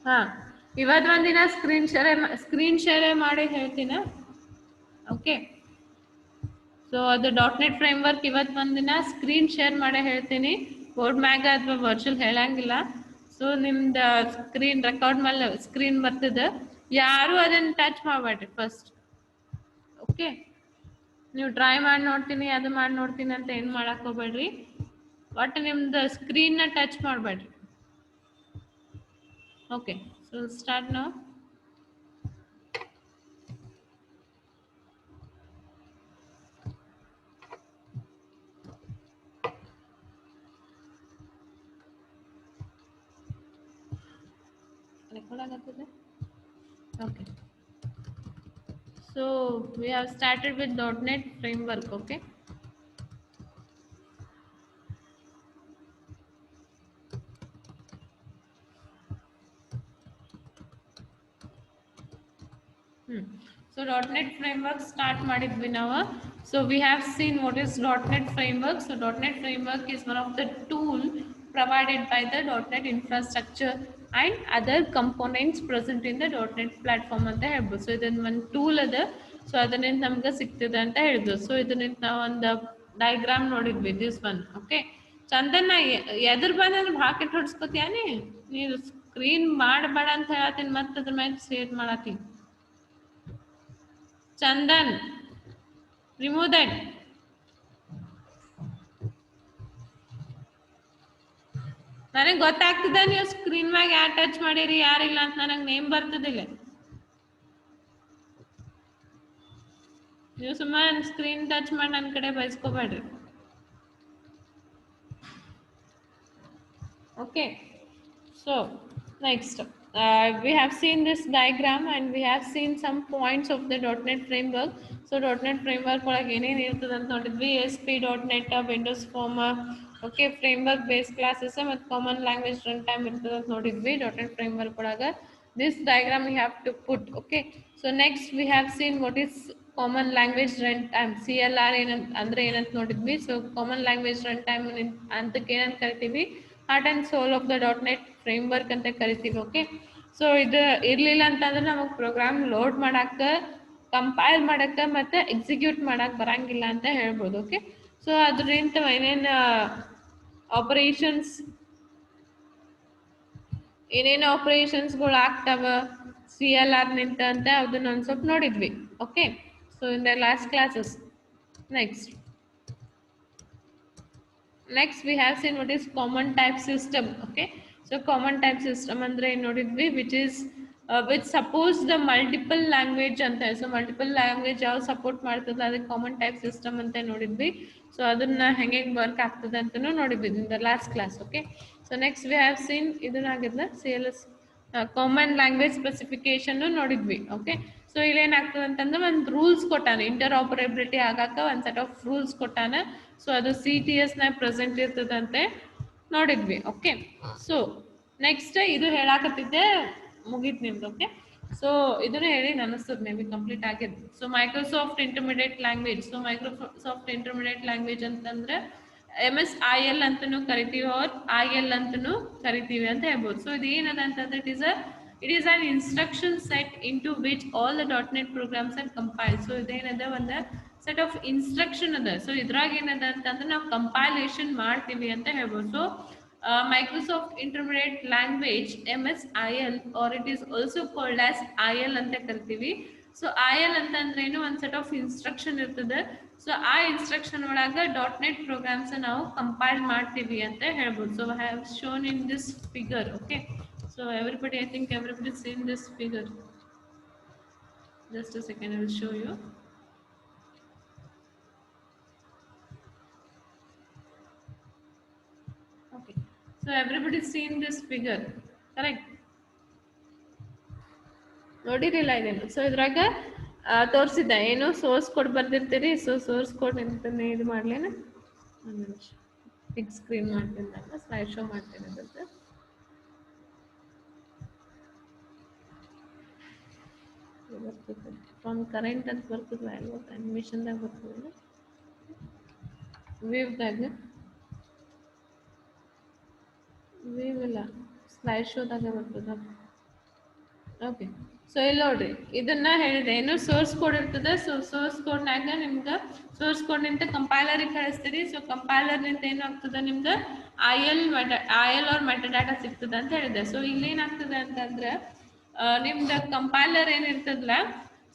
ಹಾ, ಇವತ್ತು ಒಂದಿನ ಸ್ಕ್ರೀನ್ ಶೇರ್ ಮಾಡಿ ಹೇಳ್ತೀನ. ಓಕೆ, ಸೊ ಅದು .NET ಫ್ರೇಮ್ವರ್ಕ್ ಇವತ್ತು ಒಂದಿನ ಸ್ಕ್ರೀನ್ ಶೇರ್ ಮಾಡಿ ಹೇಳ್ತೀನಿ. ಬೋರ್ಡ್ ಮ್ಯಾಗ ಅಥವಾ ವರ್ಚುವಲ್ ಹೇಳಂಗಿಲ್ಲ. ಸೊ ನಿಮ್ದು ಸ್ಕ್ರೀನ್ ರೆಕಾರ್ಡ್ ಮೇಲೆ ಸ್ಕ್ರೀನ್ ಬರ್ತದೆ, ಯಾರು ಅದನ್ನ ಟಚ್ ಮಾಡಬೇಡ್ರಿ ಫಸ್ಟ್. ಓಕೆ, ನೀವು ಟ್ರೈ ಮಾಡಿ ನೋಡ್ತೀನಿ ಅದು ಮಾಡಿ ನೋಡ್ತೀನಿ ಅಂತ ಏನು ಮಾಡಕ್ ಹೋಗ್ಬೇಡ್ರಿ. ಒಟ್ಟು ನಿಮ್ದು ಸ್ಕ್ರೀನ್ನ ಟಚ್ ಮಾಡಬೇಡ್ರಿ. ಓಕೆ, ಸೊ ಸ್ಟಾರ್ಟ್ ನಾವು. Record ಆಗತ್ತದೆ. Okay, so we have started with .NET framework. Okay, so .NET framework start ಮಾಡಿದ್ವಿ ನಾವು. So we have seen what is .NET framework. So .NET framework is one of the tool provided by the .NET infrastructure and other components present in the .NET platform ಅಂತ ಹೇಳ್ಬೋದು. So ಇದನ್ನ ಒಂದು tool ಅದ, so ಅದರಿಂದ ನಮ್ಗೆ ಸಿಗ್ತದೆ ಅಂತ ಹೇಳಿದ್ರು. ಸೊ ಇದರಿಂದ ನಾವು ಒಂದು ಡಯಾಗ್ರಾಮ್ ನೋಡಿದ್ವಿ, ದಿಸ್ ಒನ್. ಓಕೆ, ಚಂದನ್ನ ಎದ್ರ ಬಂದ್ರೆ ಹಾಕಿಟ್ಟು ಹೊಡ್ಸ್ಕೊತೀಯಾನಿ ನೀನು. ಸ್ಕ್ರೀನ್ ಮಾಡಬೇಡ ಅಂತ ಹೇಳತ್ತೀನಿ, ಮತ್ತೆ ಅದ್ರ ಮೇಲೆ ಶೇರ್ ಮಾಡತ್ತೀನಿ. Chandan, remove that. ನನಗೆ ಗೊತ್ತಾಗ್ತದೆ ನೀವು ಸ್ಕ್ರೀನ್ ಮ್ಯಾಗ ಯಾರು ಟಚ್ ಮಾಡಿರಿ ಯಾರಿಲ್ಲ ಅಂತ, ನನಗೆ ನೇಮ್ ಬರ್ತದಿಲ್ಲ. ನೀವು ಸುಮ್ಮನೆ ಸ್ಕ್ರೀನ್ ಟಚ್ ಮಾಡಿ ನನ್ನ ಕಡೆ ಬಯಸ್ಕೋಬೇಡ್ರಿ. Okay, so next we have seen this diagram and we have seen some points of the .NET framework. So .NET framework ಒಳಗೆ ಏನೇನು ಇರ್ತದೆ ಅಂತ ನೋಡಿದ್ವಿ. ASP.NET, Windows Form, okay, framework base classes ಮತ್ತು ಕಾಮನ್ ಲ್ಯಾಂಗ್ವೇಜ್ ರನ್ ಟೈಮ್ ಇರ್ತದೆ ಅಂತ ನೋಡಿದ್ವಿ .NET framework ಒಳಗೆ. This diagram we have to put. Okay, so next we have seen what is common language run time, CLR ಅಂದ್ರೆ ಏನಂತ ನೋಡಿದ್ವಿ. So common language run time ಅಂತಕ್ಕೆ ಏನಂತ ಕರಿತೀವಿ, heart and soul of the .NET framework ಅಂತ ಕರಿತೀವಿ. Okay, so ಇದು ಇರಲಿಲ್ಲ ಅಂತಂದ್ರೆ ನಮಗೆ ಪ್ರೋಗ್ರಾಮ್ ಲೋಡ್ ಮಾಡಕ್ಕೆ, ಕಂಪೈಲ್ ಮಾಡಕ್ಕೆ ಮತ್ತು ಎಕ್ಸಿಕ್ಯೂಟ್ ಮಾಡಕ್ಕೆ ಬರಂಗಿಲ್ಲ ಅಂತ ಹೇಳ್ಬೋದು. ಓಕೆ, ಸೊ ಅದರಿಂದ ಏನೇನು ಆಪರೇಷನ್ಸ್ಗಳು ಆಗ್ತಾವ CLR ನಿಂತ ಅಂತ ಅದನ್ನ ಒಂದು ಸ್ವಲ್ಪ ನೋಡಿದ್ವಿ. Okay, so in the last classes. Next we have seen what is common type system. Okay, so common type system andre ಏನು ನೋಡಿದ್ವಿ, which suppose the multiple language ಅಂತ. ಸೊ ಮಲ್ಟಿಪಲ್ ಲ್ಯಾಂಗ್ವೇಜ್ ಯಾವ ಸಪೋರ್ಟ್ ಮಾಡ್ತದೆ ಅದಕ್ಕೆ ಕಾಮನ್ ಟೈಪ್ ಸಿಸ್ಟಮ್ ಅಂತ ನೋಡಿದ್ವಿ. So ಅದನ್ನ ಹೆಂಗೆ ವರ್ಕ್ ಆಗ್ತದೆ ಅಂತಲೂ ನೋಡಿದ್ವಿ in the last class. Okay, so next we have seen ಇದನ್ನಾಗಿದ್ದ CLS ಕಾಮನ್ ಲ್ಯಾಂಗ್ವೇಜ್ ಸ್ಪೆಸಿಫಿಕೇಶನ್ ನೋಡಿದ್ವಿ. ಓಕೆ, ಸೊ ಇಲ್ಲೇನಾಗ್ತದೆ ಅಂತಂದ್ರೆ ಒಂದು ರೂಲ್ಸ್ ಕೊಟ್ಟಾನೆ, ಇಂಟರ್ ಆಪರೇಬಿಲಿಟಿ ಆಗಾಕ ಒಂದು ಸೆಟ್ ಆಫ್ ರೂಲ್ಸ್ ಕೊಟ್ಟಾನೆ. ಸೊ ಅದು CTS ನ ಪ್ರೆಸೆಂಟ್ ಇರ್ತದಂತೆ ನೋಡಿದ್ವಿ. ಓಕೆ, ಸೊ ನೆಕ್ಸ್ಟ್ ಇದು ಹೇಳಾಕತ್ತಿದ್ದೆ ಮುಗೀತು ನಿಮ್ದು. ಓಕೆ, ಸೊ ಇದನ್ನ ಹೇಳಿ ಅನಿಸ್ತದೆ ಮೇ ಬಿ ಕಂಪ್ಲೀಟ್ ಆಗಿದ್ದು. So Microsoft intermediate language. So Microsoft intermediate language ಅಂತಂದ್ರೆ MSIL ಅಂತನೂ ಕರಿತೀವಿ, ಅವ್ರು IL ಅಂತನೂ ಕರಿತೀವಿ ಅಂತ ಹೇಳ್ಬೋದು. ಸೊ ಇದು ಏನದ ಅಂತಂದ್ರೆ it is an instruction set into which all the .NET programs are compiled. So ಇದೇನದ ಒಂದು ಸೆಟ್ ಆಫ್ ಇನ್ಸ್ಟ್ರಕ್ಷನ್ ಅದ. ಸೊ ಇದ್ರಾಗ ಏನದ ಅಂತಂದ್ರೆ ನಾವು ಕಂಪೈಲೇಷನ್ ಮಾಡ್ತೀವಿ ಅಂತ ಹೇಳ್ಬೋದು. So Microsoft intermediate language MSIL, or it is also called as IL ಅಂತ ಕರಿತೀವಿ. ಸೊ IL ಅಂತಂದ್ರೆ ಏನು, ಒಂದು ಸೆಟ್ ಆಫ್ ಇನ್ಸ್ಟ್ರಕ್ಷನ್ ಇರ್ತದೆ. ಸೊ ಆ ಇನ್ಸ್ಟ್ರಕ್ಷನ್ ಒಳಗ .NET ಪ್ರೋಗ್ರಾಮ್ಸ್ ನಾವು ಕಂಪೈಲ್ ಮಾಡ್ತೀವಿ ಅಂತ ಹೇಳ್ಬೋದು. So I have shown in this figure. Okay, so everybody, I think everybody seen this figure. Just a second, I will show you. Okay, so everybody seen this figure, correct? ನೋಡಿರಿಲ್ಲ ಇದೇನು. So ಇದ್ರಾಗ ತೋರಿಸಿದ್ದ ಏನು source code ಬರ್ದಿರ್ತೀರಿ. So source code ನಿಂತನ್ನೇ ಇದು ಮಾಡ್ಲೇನ, ಒಂದು ನಿಮಿಷ ಬಿಗ್ ಸ್ಕ್ರೀನ್ ಮಾಡ್ತೀನಿ, ನಾನು ಸ್ಲೈಡ್ ಶೋ ಮಾಡ್ತೀನಿ ಅದ್ರದ್ದು. ಬರ್ತದೆ ಫ್ರಮ್ ಕರೆಂಟ್ ಅಂತ ಬರ್ತದೆ, ವ್ಯಾಲ್ಯೂ ಅನಿಮೇಷನ್ದಾಗ ಬರ್ತದೆ, ವೇವ್ದಾಗ ವೇವ್ ಇಲ್ಲ, ಸ್ಲೈಡ್ ಶೋದಾಗ ಬರ್ತದ. ಓಕೆ. ಸೊ ಇಲ್ಲಿ ನೋಡ್ರಿ ಇದನ್ನ ಹೇಳಿದೆ ಏನು ಸೋರ್ಸ್ ಕೋಡ್ ಇರ್ತದೆ. ಸೊ ಸೋರ್ಸ್ ಕೋಡ್ನಾಗ ನಿಮ್ಗೆ ಸೋರ್ಸ್ ಕೋಡ್ನಿಂದ ಕಂಪೈಲರಿಗೆ ಕಳಿಸ್ತೀರಿ. ಸೊ ಕಂಪೈಲರ್ನಿಂದ ಏನಾಗ್ತದೆ ನಿಮ್ಗೆ ಐ ಎಲ್ ಆರ್ ಮೆಟಾಡಾಟಾ ಸಿಗ್ತದೆ ಅಂತ ಹೇಳಿದೆ. ಸೊ ಇಲ್ಲಿ ಏನಾಗ್ತದೆ ಅಂತಂದ್ರೆ ನಿಮ್ದು ಕಂಪೈಲರ್ ಏನಿರ್ತದಲ್ಲ,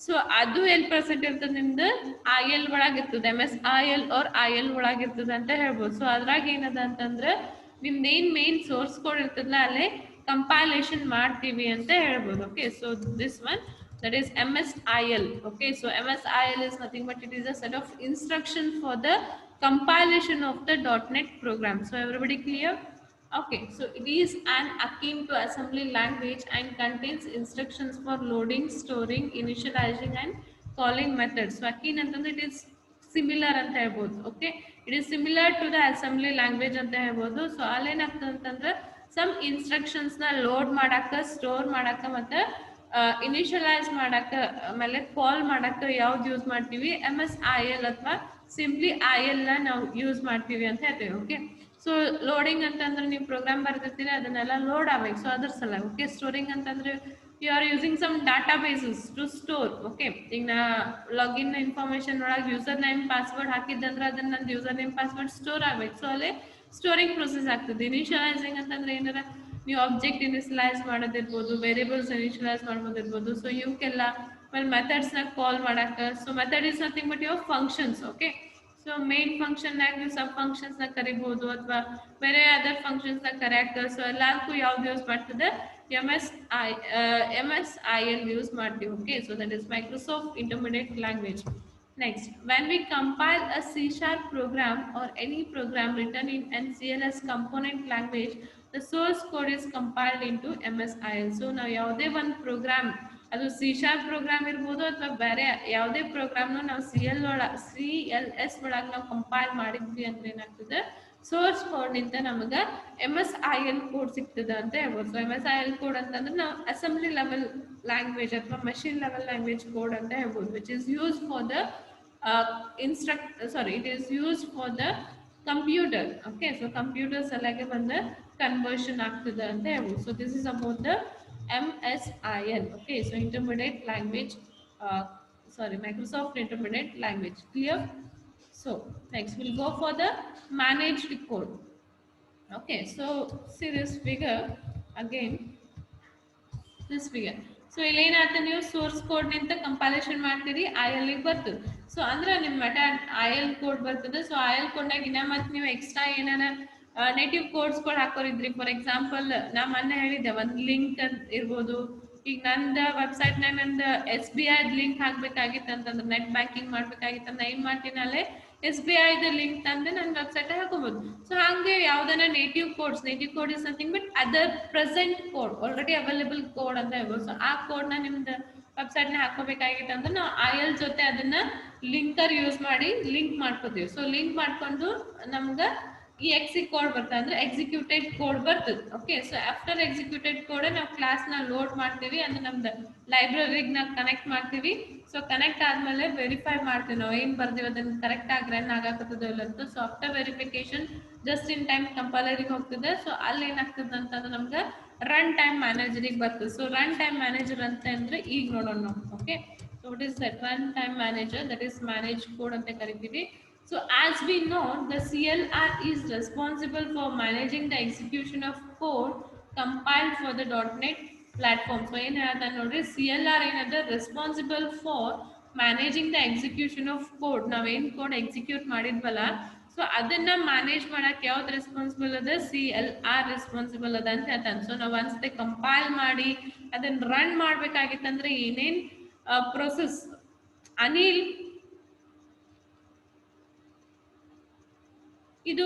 ಸೊ ಅದು ಎಲ್ ಪರ್ಸೆಂಟ್ ಇರ್ತದೆ ನಿಮ್ದು ಐ ಎಲ್ ಒಳಗಿರ್ತದೆ, MS-IL ಆರ್ IL ಒಳಗಿರ್ತದೆ ಅಂತ ಹೇಳ್ಬೋದು. ಸೊ ಅದ್ರಾಗ ಏನದ ಅಂತಂದ್ರೆ ನಿಮ್ದು ಏನ್ ಮೇನ್ ಸೋರ್ಸ್ ಕೋಡ್ ಇರ್ತದಲ್ಲ ಅಲ್ಲೇ ಕಂಪೈಲೇಷನ್ ಮಾಡ್ತೀವಿ ಅಂತ ಹೇಳ್ಬೋದು. Okay, so this one that is MS-IL. Okay, so MS-IL is nothing but it is a set of instructions for the compilation of the .NET program. So everybody clear? Okay, so it is an akin to assembly language and contains instructions for loading, storing, initializing and calling methods. So akin ಅಂತಂದ್ರೆ it is similar ಅಂತ ಹೇಳ್ಬೋದು. Okay, it is similar to the assembly language ಅಂತ ಹೇಳ್ಬೋದು. So ಅಲ್ಲೇನಾಗ್ತದೆ ಅಂತಂದ್ರೆ some instructions ನ load ಮಾಡಾಕ, store ಮಾಡಾಕ ಮತ್ತೆ ಇನಿಷಿಯಲೈಸ್ ಮಾಡಾಕ, ಆಮೇಲೆ ಕಾಲ್ ಮಾಡಾಕ ಯಾವ್ದು ಯೂಸ್ ಮಾಡ್ತೀವಿ, MS-IL ಅಥವಾ ಸಿಂಪ್ಲಿ IL ನ ನಾವು ಯೂಸ್ ಮಾಡ್ತೀವಿ ಅಂತ ಹೇಳ್ತೀವಿ. ಓಕೆ, ಸೊ ಲೋಡಿಂಗ್ ಅಂತಂದ್ರೆ ನೀವು ಪ್ರೋಗ್ರಾಮ್ ಬರ್ತಿರ್ತೀರಿ ಅದನ್ನೆಲ್ಲ ಲೋಡ್ ಆಗ್ಬೇಕು. ಸೊ ಅದ್ರ ಸಲ ಓಕೆ, ಸ್ಟೋರಿಂಗ್ ಅಂತಂದ್ರೆ you are using some data bases to store. Okay, ಈಗ ನಾ ಲಾಗಿನ್ ಇನ್ಫಾರ್ಮೇಶನ್ ಒಳಗೆ ಯೂಸರ್ ನೇಮ್ ಪಾಸ್ವರ್ಡ್ ಹಾಕಿದ್ದಂದ್ರೆ ಅದನ್ನ ನಂದು ಯೂಸರ್ ನೇಮ್ ಪಾಸ್ವರ್ಡ್ ಸ್ಟೋರ್ ಆಗ್ಬೇಕು. ಸೊ ಅಲ್ಲೇ ಸ್ಟೋರಿಂಗ್ ಪ್ರೊಸೆಸ್ ಆಗ್ತದೆ. ಇನಿಷಿಯಲೈಸಿಂಗ್ ಅಂತಂದ್ರೆ ಏನಾರ ನೀವು ಆಬ್ಜೆಕ್ಟ್ ಇನಿಷಿಯಲೈಸ್ ಮಾಡೋದಿರ್ಬೋದು, ವೇರಿಯಬಲ್ಸ್ ಇನಿಷಿಯಲೈಸ್ ಮಾಡ್ಬೋದಿರ್ಬೋದು. ಸೊ ಇವಕ್ಕೆಲ್ಲ ಆಮೇಲೆ ಮೆಥಡ್ಸ್ನ ಕಾಲ್ ಮಾಡಾಕ. So method is nothing but your functions. Okay, so main ಫಂಕ್ಷನ್ನಾಗ ನೀವು ಸಬ್ ಫಂಕ್ಷನ್ಸ್ನ ಕರಿಬೋದು ಅಥವಾ ಬೇರೆ ಅದರ್ ಫಂಕ್ಷನ್ಸ್ನ ಕರೆಯಾಕ. ಸೊ ಎಲ್ಲದಕ್ಕೂ ಯಾವ್ದು ಯೂಸ್ ಮಾಡ್ತದೆ, MS-IL ಯೂಸ್ ಮಾಡ್ತೀವಿ. Okay, so that is Microsoft intermediate language. Next, when we compile a C# program or any program written in NCLS component language, the source code is compiled into MS-IL. So ನಾವು ಯಾವುದೇ ಒಂದು program, ಅದು C# program ಇರ್ಬೋದು ಅಥವಾ ಬೇರೆ ಯಾವುದೇ ಪ್ರೋಗ್ರಾಮ್ನು ನಾವು CLS ಒಳಗೆ ನಾವು ಕಂಪೈಲ್ ಮಾಡಿದ್ವಿ ಅಂದ್ರೆ ಏನಾಗ್ತದೆ, ಸೋರ್ಸ್ ಕೋಡ್ನಿಂದ ನಮಗೆ MS-IL ಕೋಡ್ ಸಿಗ್ತದೆ ಅಂತ ಹೇಳ್ಬೋದು. ಸೊ MS-IL ಕೋಡ್ ಅಂತಂದ್ರೆ ನಾವು ಅಸೆಂಬ್ಲಿ ಲೆವೆಲ್ ಲ್ಯಾಂಗ್ವೇಜ್ ಅಥವಾ ಮಷಿನ್ ಲೆವೆಲ್ ಲ್ಯಾಂಗ್ವೇಜ್ ಕೋಡ್ ಅಂತ ಹೇಳ್ಬೋದು, which is use for the it is used for the computer. Okay, so computers alage banda conversion ಆಗ್ತದೆ ಅಂತ ಹೇಳ್ಬೋದು. So this is about the MS-IL. Okay, so intermediate language, Microsoft intermediate language. Clear? So next we'll go for the managed code. Okay, so see this figure again, this figure. So ಇಲ್ಲಿ ಏನಾಗ್ತದೆ, ನೀವು source code ನಿಂದ compilation ಮಾಡ್ತೀರಿ, IL ಗೆ ಬರ್ತದೆ. So ಅಂದ್ರೆ ನಿಮ್ಮ IL code ಬರ್ತದೆ. ಸೊ IL ಕೋಡ್ನಾಗ ಇನ್ನ ಮತ್ತೆ ನೀವು ಎಕ್ಸ್ಟ್ರಾ ಏನಾರ ನೇಟಿವ್ ಕೋಡ್ಸ್ಗಳು ಹಾಕೋರಿದ್ರಿ. ಫಾರ್ ಎಕ್ಸಾಂಪಲ್ ನಾ ಮೊನ್ನೆ ಹೇಳಿದ್ದೆ ಒಂದು ಲಿಂಕ್ ಇರ್ಬೋದು. ಈಗ ನಂದು ವೆಬ್ಸೈಟ್ನಾಗ ನಂದು SBI ಲಿಂಕ್ ಹಾಕ್ಬೇಕಾಗಿತ್ತು ಅಂತಂದ್ರೆ, ನೆಟ್ ಬ್ಯಾಂಕಿಂಗ್ ಮಾಡ್ಬೇಕಾಗಿತ್ತು ಅಂದ್ರೆ ಏನ್ ಮಾಡ್ತೀನಿ, ಅಲ್ಲೇ SBI ಲಿಂಕ್ ತಂದು ನನ್ನ ವೆಬ್ಸೈಟ್ ಹಾಕೋಬಹುದು. ಸೊ ಹಂಗೆ ಯಾವ್ದನ್ನ native code is nothing but other present code, already available code ಅಂತ ಹೇಳ್ಬೋದು. ಸೊ ಆ ಕೋಡ್ ನ ನಿಮ್ದು ವೆಬ್ಸೈಟ್ ನ ಹಾಕೋಬೇಕಾಗಿತ್ತು ಅಂದ್ರೆ ನಾವು IL ಜೊತೆ ಅದನ್ನ ಲಿಂಕರ್ ಯೂಸ್ ಮಾಡಿ ಲಿಂಕ್ ಮಾಡ್ಕೋತೀವಿ. ಸೊ ಲಿಂಕ್ ಮಾಡ್ಕೊಂಡು ನಮ್ಗೆ exe ಕೋಡ್ ಬರ್ತದೆ, ಅಂದ್ರೆ ಎಕ್ಸಿಕ್ಯೂಟೆಡ್ ಕೋಡ್ ಬರ್ತದೆ. Okay, so after executed code ನಾವು ಕ್ಲಾಸ್ ನ ಲೋಡ್ ಮಾಡ್ತೀವಿ, ಅಂದ್ರೆ ನಮ್ದು ಲೈಬ್ರರಿಗೆ ನಾವು ಕನೆಕ್ಟ್ ಮಾಡ್ತೀವಿ. ಸೊ ಕನೆಕ್ಟ್ ಆದ್ಮೇಲೆ ವೆರಿಫೈ ಮಾಡ್ತೀವಿ ನಾವು ಏನ್ ಬರ್ತೀವಿ ಅದನ್ನ ಕರೆಕ್ಟ್ ಆಗಿ ರನ್ ಆಗತ್ತದೋ ಇಲ್ಲ ಅಂತ. So after verification just in time ಕಂಪೈಲರಿಗೆ ಹೋಗ್ತದೆ. ಸೊ ಅಲ್ಲಿ ಏನಾಗ್ತದೆ ಅಂತಂದ್ರೆ ನಮ್ಗೆ ರನ್ ಟೈಮ್ ಮ್ಯಾನೇಜರಿಗೆ ಬರ್ತದೆ. ಸೊ ರನ್ ಟೈಮ್ ಮ್ಯಾನೇಜರ್ ಅಂತ ಅಂದ್ರೆ ಈಗ ನೋಡೋಣ ನಾವು. Okay, so what is that run time manager, that is manage code ಅಂತ ಕರಿತೀವಿ. So as we know, the CLR is responsible for managing the execution of code compiled for the .NET platform. So in that nodri CLR ಏನದ responsible for managing the execution of code. ನಾವೇನ್ code execute ಮಾಡಿದ್ವಲ್ಲ, so ಅದನ್ನ manage ಮಾಡಕ್ಕೆ ಯಾವ್ದು responsible ಅದ, CLR responsible ಅದ ಅಂತ ಹೇಳ್ತಾನೆ. So ನಾವು ಒಂದ್ಸತಿ ಕಂಪೈಲ್ ಮಾಡಿ ಅದನ್ನ ರನ್ ಮಾಡ್ಬೇಕಾಗಿತ್ತಂದ್ರೆ ಏನೇನ್ ಪ್ರೊಸೆಸ್, ಅನಿಲ್ ಇದು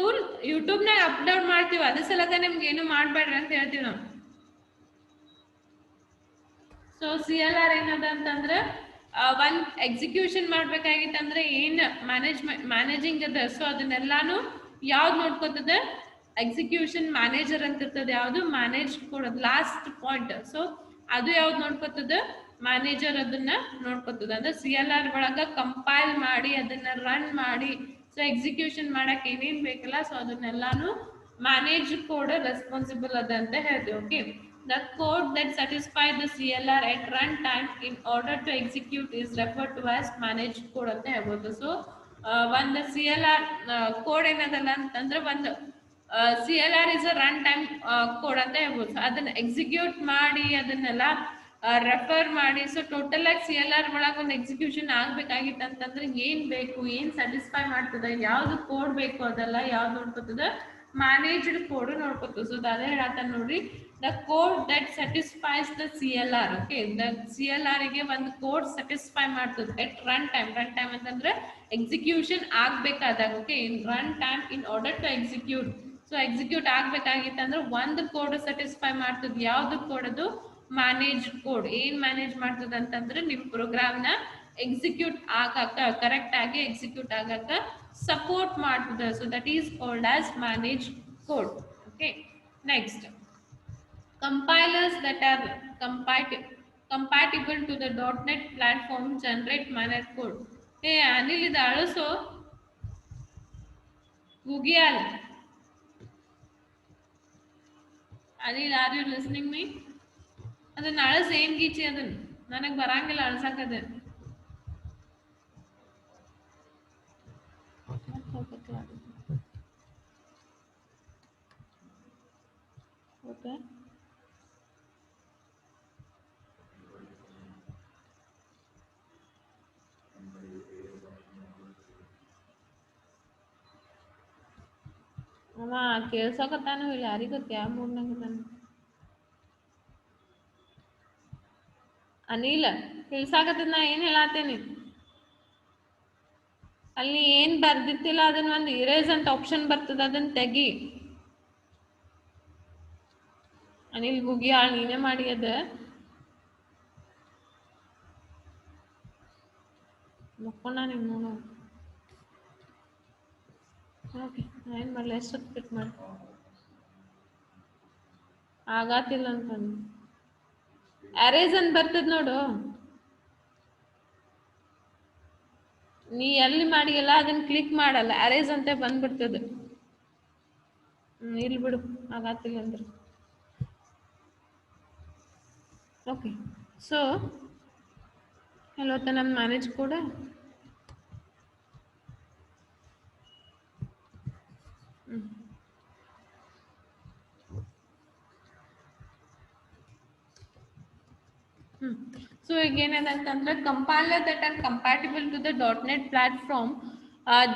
ಯೂಟ್ಯೂಬ್ ನಾಗ ಅಪ್ಲೋಡ್ ಮಾಡ್ತೀವಿ, ಅದ್ರ ಸಲಕ ನಿಮ್ಗೆ ಏನು ಮಾಡ್ಬೇಡ್ರಿ ಅಂತ ಹೇಳ್ತೀವಿ ನಾವು. ಸೊ CLR ಏನದ ಅಂತಂದ್ರೆ ಒಂದ್ ಎಕ್ಸಿಕ್ಯೂಷನ್ ಮಾಡ್ಬೇಕಾಗಿತ್ತಂದ್ರೆ ಏನ್ ಮ್ಯಾನೇಜಿಂಗ್ ಅದ, ಸೊ ಅದನ್ನೆಲ್ಲಾನು ಯಾವ್ದು ನೋಡ್ಕೋತದ, ಎಕ್ಸಿಕ್ಯೂಷನ್ ಮ್ಯಾನೇಜರ್ ಅಂತ ಇರ್ತದೆ. ಯಾವ್ದು ಮ್ಯಾನೇಜ್ ಕೊಡೋದು ಲಾಸ್ಟ್ ಪಾಯಿಂಟ್. ಸೊ ಅದು ಯಾವ್ದು ನೋಡ್ಕೋತದ, ಮ್ಯಾನೇಜರ್ ಅದನ್ನ ನೋಡ್ಕೋತದ. ಅಂದ್ರೆ CLR ಒಳಗ ಕಂಪೈಲ್ ಮಾಡಿ ಅದನ್ನ ರನ್ ಮಾಡಿ ಸೊ ಎಕ್ಸಿಕ್ಯೂಷನ್ ಮಾಡಕ್ ಏನೇನ್ ಬೇಕಲ್ಲ, ಸೊ ಅದನ್ನೆಲ್ಲಾನು ಮ್ಯಾನೇಜ್ ಕೋಡ್ ರೆಸ್ಪಾನ್ಸಿಬಲ್ ಅದ ಅಂತ ಹೇಳ್ತೀವಿ. Okay, The code that satisfies the CLR at runtime in order to execute is referred to as managed code ಅಂತ ಹೇಳ್ಬೋದು. ಸೊ ಒಂದು CLR ಕೋಡ್ ಏನದಲ್ಲ ಅಂತಂದ್ರೆ ಒಂದು CLR is a run time code ಅಂತ ಹೇಳ್ಬೋದು. ಸೊ ಅದನ್ನ ಎಕ್ಸಿಕ್ಯೂಟ್ ಮಾಡಿ ಅದನ್ನೆಲ್ಲ ರೆಫರ್ ಮಾಡಿ, ಸೊ ಟೋಟಲ್ ಆಗಿ CLR ಒಳಗೆ ಒಂದು ಎಕ್ಸಿಕ್ಯೂಷನ್ ಆಗ್ಬೇಕಾಗಿತ್ತು ಅಂತಂದ್ರೆ ಏನ್ ಬೇಕು, ಏನ್ ಸ್ಯಾಟಿಸ್ಫೈ ಮಾಡ್ತದ, ಯಾವ್ದು ಕೋಡ್ ಬೇಕು ಅದೆಲ್ಲ ಯಾವ್ದು ನೋಡ್ಕೊತದ, ಮ್ಯಾನೇಜ್ಡ್ ಕೋಡ್ ನೋಡ್ಕೊತದ. ಸೊ ಅದೇ ಹೇಳತ್ತ ನೋಡ್ರಿ, the code that satisfies the CLR. Okay, the CLR ಗೆ ಒಂದು ಕೋಡ್ ಸ್ಯಾಟಿಸ್ಫೈ ಮಾಡ್ತದೆ at run time. Run time ಅಂತಂದ್ರೆ ಎಕ್ಸಿಕ್ಯೂಷನ್ ಆಗ್ಬೇಕಾದಾಗ, okay, in run time in order to execute. So execute ಆಗ್ಬೇಕಾಗಿತ್ತಂದ್ರೆ ಒಂದು ಕೋಡ್ ಸ್ಯಾಟಿಸ್ಫೈ ಮಾಡ್ತದೆ. ಯಾವ್ದು ಕೋಡ್ ಅದು? Manage code. ಏನ್ ಮ್ಯಾನೇಜ್ ಮಾಡ್ತದ ಅಂತಂದ್ರೆ ನಿಮ್ ಪ್ರೋಗ್ರಾಮ್ ನ ಎಕ್ಸಿಕ್ಯೂಟ್ ಆಗಾಕ, ಕರೆಕ್ಟ್ ಆಗಿ ಎಕ್ಸಿಕ್ಯೂಟ್ ಆಗಾಕ ಸಪೋರ್ಟ್ ಮಾಡ್ತದೆ. So that is called as manage code. Okay, next, compilers that are compatible to the .NET platform generate managed code. Hey Anil, ಇದು ಅಳಸು ಗುಗಿಯಾಲ್. Anil, are you listening me? ಅದನ್ನ ಅಳಸ್ ಏನ್ ಗೀಚಿ, ಅದನ್ನ ನನಗೆ ಬರಂಗಿಲ್ಲ ಅಳ್ಸಕದ. ಓಕೆ, ಅವ ಕೇಳ್ಸಕತ್ತಾನು ಇಲ್ಲ, ಯಾರಿಗ ಗೊತ್ತ ಯಾವ ಮೂಡ್ನಾಗ. ಅನಿಲ್ ಕೇಳ್ಸಾಕತ್ತದ, ನಾ ಏನ್ ಹೇಳತ್ತೇನಿ ಅಲ್ಲಿ ಏನ್ ಬರ್ದಿತ್ತಿಲ್ಲ ಅದನ್ನ ಒಂದು ಇರೇಸ್ ಅಂತ ಆಪ್ಷನ್ ಬರ್ತದ, ಅದನ್ನ ತೆಗಿ. ಅನಿಲ್ ಗುಗಿಯಾಳ್, ನೀನೇ ಮಾಡಿ ಅದ ಮಕ್ಕೊಂಡ ನೀವು ನೋಡು. ಓಕೆ, ಏನ್ ಮಾಡಲಿ, ಎಷ್ಟು ಪಿಕ್ ಮಾಡಿ ಆಗತ್ತಿಲ್ಲ ಅಂತಂದು ಅರೇಸ್ ಅಂತ ಬರ್ತದ ನೋಡು. ನೀ ಎಲ್ಲಿ ಮಾಡಿಯಲ್ಲ ಅದನ್ನ ಕ್ಲಿಕ್ ಮಾಡಲ್ಲ, ಅರೇಸ್ ಅಂತ ಬಂದ್ಬಿಡ್ತದ. ಇಲ್ಲಿ ಬಿಡು, ಆಗತ್ತಿಲ್ಲ ಅಂದ್ರೆ. ಓಕೆ, ಸೊ hello ನಮ್ಮ ಮ್ಯಾನೇಜ್ ಕೂಡ ಸೊ ಈಗ ಏನದಂತಂದ್ರೆ compiler that are compatible to the .NET platform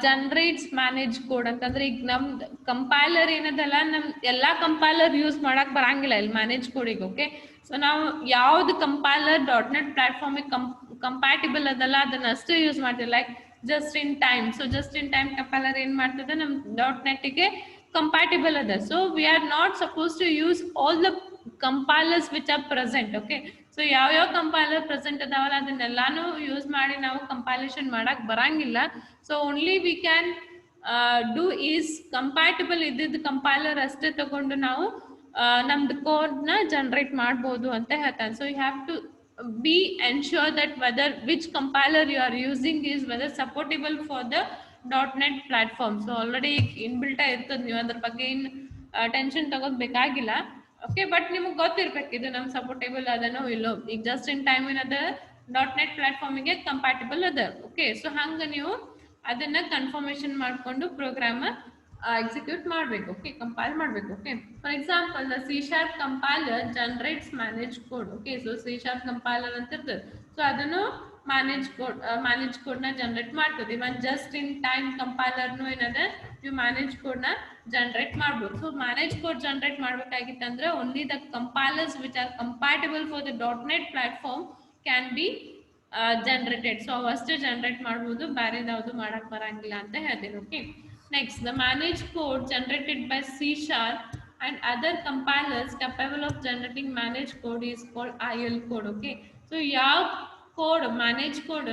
generates manage code ಅಂತಂದ್ರೆ ಈಗ ನಮ್ದು ಕಂಪೈಲರ್ ಏನದಲ್ಲ, ನಮ್ ಎಲ್ಲಾ ಕಂಪೈಲರ್ ಯೂಸ್ ಮಾಡಕ್ ಬರಂಗಿಲ್ಲ ಇಲ್ಲಿ ಮ್ಯಾನೇಜ್ ಕೋಡಿಗೆ. ಓಕೆ, ಸೊ ನಾವು ಯಾವ್ದು ಕಂಪೈಲರ್ .NET ಪ್ಲಾಟ್ಫಾರ್ಮಿಗೆ ಕಂಪ್ಯಾಟಿಬಲ್ ಅದಲ್ಲ ಅದನ್ನ ಅಷ್ಟೇ ಯೂಸ್ ಮಾಡ್ತೀವಿ. Like just in time. So just in time compiler ಏನ್ ಮಾಡ್ತದೆ, ನಮ್ .NET ಗೆ ಕಂಪ್ಯಾಟಿಬಲ್ ಅದ. So we are not suppose to use all the compilers which are present. Okay, so ಯಾವ ಕಂಪೈಲರ್ ಪ್ರೆಸೆಂಟ್ ಅದಾವಲ್ಲ ಅದನ್ನೆಲ್ಲಾನು ಯೂಸ್ ಮಾಡಿ ನಾವು ಕಂಪೈಲೇಷನ್ ಮಾಡಕ್ ಬರಂಗಿಲ್ಲ. So only we can do is compatible ಇದ್ದಿದ್ದು ಕಂಪೈಲರ್ ಅಷ್ಟೇ ತಗೊಂಡು ನಾವು ನಮ್ದು ಕೋಡ್ ನ ಜನರೇಟ್ ಮಾಡ್ಬೋದು ಅಂತ ಹೇಳ್ತಾನೆ. So you have to be ensure that whether which compiler you are using is whether supportable for the .NET platform. So already inbuilt ಇರ್ತದೆ, ನೀವು ಅದ್ರ ಬಗ್ಗೆ ಏನು ಟೆನ್ಷನ್ ತಗೋದ್ ಬೇಕಾಗಿಲ್ಲ. ಓಕೆ, ಬಟ್ ನಿಮಗೆ ಗೊತ್ತಿರ್ಬೇಕು ಇದು ನಮ್ ಸಪೋರ್ಟೇಬಲ್ ಅದನೋ ಇಲ್ಲೋ. ಈಗ ಜಸ್ಟ್ ಇನ್ ಟೈಮ್ ಏನದ .NET ಪ್ಲಾಟ್ಫಾರ್ಮಿಗೆ ಕಂಪ್ಯಾಟಿಬಲ್ ಅದ. ಓಕೆ, ಸೊ ಹಂಗ ನೀವು ಅದನ್ನ ಕನ್ಫರ್ಮೇಶನ್ ಮಾಡ್ಕೊಂಡು ಪ್ರೋಗ್ರಾಮ್ ಎಕ್ಸಿಕ್ಯೂಟ್ ಮಾಡಬೇಕು. ಓಕೆ, ಕಂಪೈಲ್ ಮಾಡಬೇಕು. Okay, for example the C# compiler generates manage code. Okay, so C# compiler ಅಂತ ಇರ್ತದೆ. ಸೊ ಅದನ್ನು ಮ್ಯಾನೇಜ್ ಕೋಡ್ ನ ಜನರೇಟ್ ಮಾಡ್ತದೆ. ಇವನ್ ಜಸ್ಟ್ ಇನ್ ಟೈಮ್ ಕಂಪೈಲರ್ನು ಏನದ, ನೀವು ಮ್ಯಾನೇಜ್ ಕೋಡ್ ನ ಜನರೇಟ್ ಮಾಡ್ಬೋದು. ಸೊ ಮ್ಯಾನೇಜ್ ಕೋಡ್ ಜನರೇಟ್ ಮಾಡ್ಬೇಕಾಗಿತ್ತಂದ್ರೆ only the compilers which are compatible for the .NET platform can be generated. So ಅವಷ್ಟೇ ಜನರೇಟ್ ಮಾಡ್ಬೋದು, ಬೇರೆ ಯಾವುದು ಮಾಡಕ್ ಬರಂಗಿಲ್ಲ ಅಂತ ಹೇಳ್ತೀನಿ. Okay, next, the managed code generated by C# and other compilers capable of generating managed code is called IL code. Okay, so ಯಾವ code manage code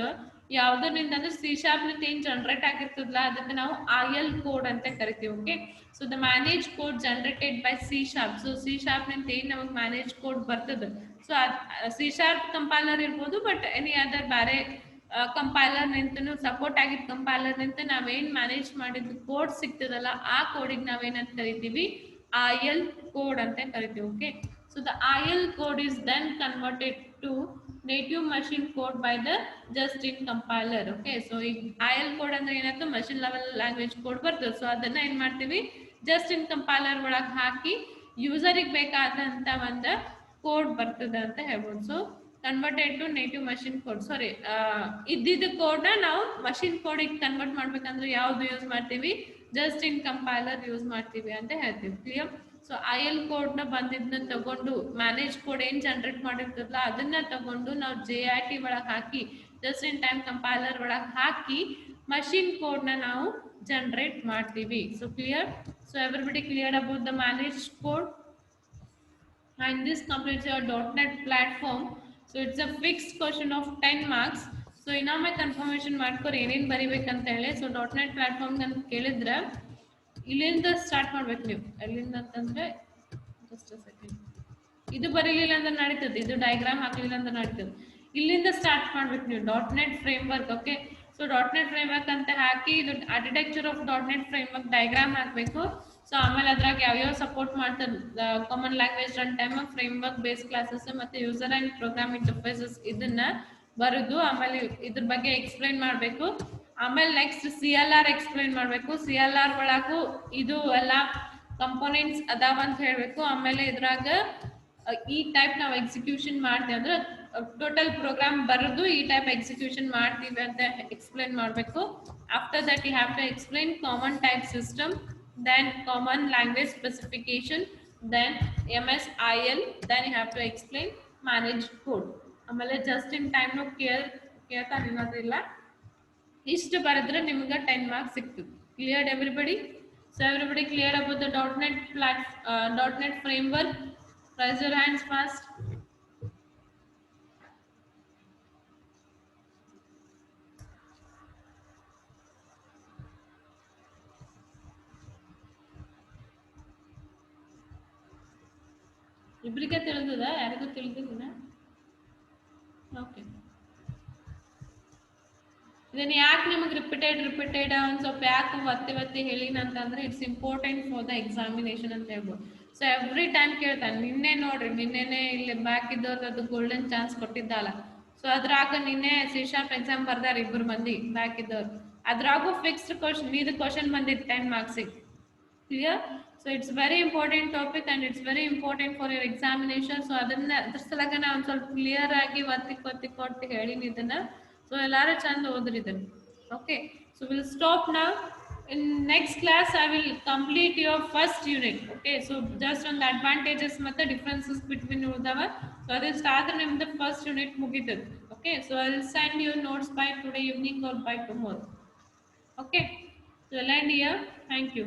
ಯಾವ್ದರಿಂದ ಅಂದ್ರೆ C# ನಿಂದ ಏನ್ ಜನರೇಟ್ ಆಗಿರ್ತದಲ್ಲ ಅದಕ್ಕೆ ನಾವು IL ಕೋಡ್ ಅಂತ ಕರಿತೀವಿ. Okay, so the manage code generated by C#. So C# ನಿಂದ ಏನ್ ನಮಗೆ ಮ್ಯಾನೇಜ್ ಕೋಡ್ ಬರ್ತದೆ, ಸೊ C# ಕಂಪೈಲರ್ ಇರ್ಬೋದು, ಬಟ್ ಎನಿ ಅದರ್ ಬೇರೆ ಕಂಪೈಲರ್ ನಿಂತನು ಸಪೋರ್ಟ್ ಆಗಿದ್ದ ಕಂಪೈಲರ್ ನಿಂತ ನಾವೇನ್ ಮ್ಯಾನೇಜ್ ಮಾಡಿದ ಕೋಡ್ ಸಿಗ್ತದಲ್ಲ ಆ ಕೋಡಿಗೆ ನಾವೇನಂತ ಕರಿತೀವಿ, IL ಕೋಡ್ ಅಂತ ಕರಿತೀವಿ. Okay, So the IL code is then converted to native machine code by the just-in compiler. Okay, so ಈ IL code ಅಂದ್ರೆ ಏನಾಯ್ತು machine level language code ಬರ್ತದೆ. ಸೊ ಅದನ್ನ ಏನ್ ಮಾಡ್ತೀವಿ just in compiler ಒಳಗೆ ಹಾಕಿ ಯೂಸರಿಗೆ ಬೇಕಾದಂತ ಒಂದು ಕೋಡ್ ಬರ್ತದೆ ಅಂತ ಹೇಳ್ಬೋದು. So converted to native machine code. Sorry, ಇದ್ದಿದ್ದ ಕೋಡ್ನ ನಾವು ಮಷಿನ್ ಕೋಡಿಗೆ ಕನ್ವರ್ಟ್ ಮಾಡ್ಬೇಕಂದ್ರೆ ಯಾವ್ದು ಯೂಸ್ ಮಾಡ್ತೀವಿ, ಜಸ್ಟ್ ಇನ್ ಕಂಪೈಲರ್ ಯೂಸ್ ಮಾಡ್ತೀವಿ ಅಂತ ಹೇಳ್ತೀವಿ. ಕ್ಲಿಯರ್? ಸೊ IL ಕೋಡ್ನ ಬಂದಿದ್ದನ್ನ ತಗೊಂಡು ಮ್ಯಾನೇಜ್ ಕೋಡ್ ಏನು ಜನರೇಟ್ ಮಾಡಿರ್ತದಲ್ಲ ಅದನ್ನ ತಗೊಂಡು ನಾವು JIT ಒಳಗೆ ಹಾಕಿ ಜಸ್ಟ್ ಇನ್ ಟೈಮ್ ಕಂಪೈಲರ್ ಒಳಗೆ ಹಾಕಿ ಮಷಿನ್ ಕೋಡ್ನ ನಾವು ಜನರೇಟ್ ಮಾಡ್ತೀವಿ. So clear? So everybody clear about the manage code? And this completes your .NET platform. So it's a fixed question of 10 marks. So ಇನ್ನೊಮ್ಮೆ confirmation ಮಾಡ್ಕೊರಿ ಏನೇನು ಬರಿಬೇಕಂತ ಹೇಳಿ. So .NET platform ಅಂತ ಕೇಳಿದ್ರೆ ಇಲ್ಲಿಂದ ಸ್ಟಾರ್ಟ್ ಮಾಡ್ಬೇಕು ನೀವು. ಎಲ್ಲಿಂದ ಅಂತಂದ್ರೆ ಜಸ್ಟ್ ಅ ಸೆಕೆಂಡ್, ಇದು ಬರೀಲಿಲ್ಲ ಅಂದ್ರೆ ನಡೀತದೆ, ಇದು ಡಯಾಗ್ರಾಮ್ ಹಾಕಲಿಲ್ಲ ಅಂದ್ರೆ ನಡೀತದೆ. ಇಲ್ಲಿಂದ ಸ್ಟಾರ್ಟ್ ಮಾಡ್ಬೇಕು ನೀವು .NET framework. Okay, so .NET framework ಅಂತ ಹಾಕಿ ಇದು architecture of .NET framework diagram ಹಾಕಬೇಕು. ಸೊ ಆಮೇಲೆ ಅದ್ರಾಗ ಯಾವ್ಯಾವ ಸಪೋರ್ಟ್ ಮಾಡ್ತದೆ common language run time, framework, base classes ಮತ್ತೆ ಯೂಸರ್ ಅಂಡ್ ಪ್ರೋಗ್ರಾಮ್ ಇಂಟರ್ಫೇಸಸ್ ಇದನ್ನ ಬರೆದು ಆಮೇಲೆ ಇದ್ರ ಬಗ್ಗೆ ಎಕ್ಸ್ಪ್ಲೈನ್ ಮಾಡಬೇಕು. ಆಮೇಲೆ ನೆಕ್ಸ್ಟ್ CLR ಎಕ್ಸ್ಪ್ಲೈನ್ ಮಾಡಬೇಕು. CLR ಒಳಗೂ ಇದು ಎಲ್ಲ ಕಂಪೋನೆಂಟ್ಸ್ ಅದಾವ ಅಂತ ಹೇಳಬೇಕು. ಆಮೇಲೆ ಇದ್ರಾಗ ಈ ಟೈಪ್ ನಾವು ಎಕ್ಸಿಕ್ಯೂಷನ್ ಮಾಡ್ತೀವಿ ಅಂದ್ರೆ ಟೋಟಲ್ ಪ್ರೋಗ್ರಾಮ್ ಬರೆದು ಈ ಟೈಪ್ ಎಕ್ಸಿಕ್ಯೂಷನ್ ಮಾಡ್ತೀವಿ ಅಂತ ಎಕ್ಸ್ಪ್ಲೈನ್ ಮಾಡಬೇಕು. After that you have to explain common type system, then common language specification, then MSIL, then you have to explain manage code. ಆಮೇಲೆ just in time no ಕೇಳ್ತಾನೆ ಅನ್ನೋದಿಲ್ಲ, ಇಷ್ಟು ಬರೆದ್ರೆ ನಿಮ್ಗೆ 10 ಮಾರ್ಕ್ಸ್ ಸಿಗ್ತದೆ. Clear everybody? So everybody clear about the .NET framework? Raise your hands fast. ಇಬ್ಬರಿಗೆ ತಿಳಿದದ? ಯಾರಿಗೂ ತಿಳಿದಿಲ್ಲ? ಓಕೆ, ಇದನ್ನ ಯಾಕೆ ನಿಮಗೆ ರಿಪೀಟೆಡ್ ಒಂದು ಸ್ವಲ್ಪ ಯಾಕೆ ಒತ್ತಿ ಹೇಳಿನಂತಂದ್ರೆ it's important for the examination ಅಂತ ಹೇಳ್ಬೋದು. ಸೊ ಎವ್ರಿ ಟೈಮ್ ಕೇಳ್ತಾನೆ. ನಿನ್ನೆ ನೋಡ್ರಿ, ನಿನ್ನೆನೆ ಇಲ್ಲಿ ಬ್ಯಾಕ್ ಇದ್ದವ್ರಿಗೆ ಅದು ಗೋಲ್ಡನ್ ಚಾನ್ಸ್ ಕೊಟ್ಟಿದ್ದಲ್ಲ. ಸೊ ಅದ್ರಾಗ ನಿನ್ನೆ C# ಎಕ್ಸಾಮ್ ಬರ್ದಾರ ಇಬ್ಬರು ಮಂದಿ ಬ್ಯಾಕ್ ಇದ್ದವ್ರು. ಅದ್ರಾಗೂ ಫಿಕ್ಸ್ಡ್ ಕ್ವಶನ್ ಇದು ಕ್ವಶನ್ ಬಂದಿತ್ತು 10 ಮಾರ್ಕ್ಸಿಗೆ. Clear? So it's very important topic and it's very important for your examination. So ಅದ್ರ ಸಲಗ ನಾ ಒಂದು ಸ್ವಲ್ಪ ಕ್ಲಿಯರ್ ಆಗಿ ಒತ್ತಿ ಕೊಟ್ಟು ಹೇಳಿನಿ ಇದನ್ನ. ಸೊ ಎಲ್ಲರೂ ಚಂದ ಓದ್ರಿ ಇದನ್ನ. ಓಕೆ, ಸೊ ವಿಲ್ ಸ್ಟಾಪ್ ನಾವ್. In next class I will complete your first unit. Okay, so just on the advantages ಮತ್ತೆ differences between ಉಳಿದವ. ಸೊ ಅದೇ ಸ್ಟಾರ್ಟ್ ನಿಮ್ದು ಫಸ್ಟ್ ಯೂನಿಟ್ ಮುಗಿತದೆ. Okay, so I will send you notes by today evening or by tomorrow. Okay, so we'll end here. Thank you.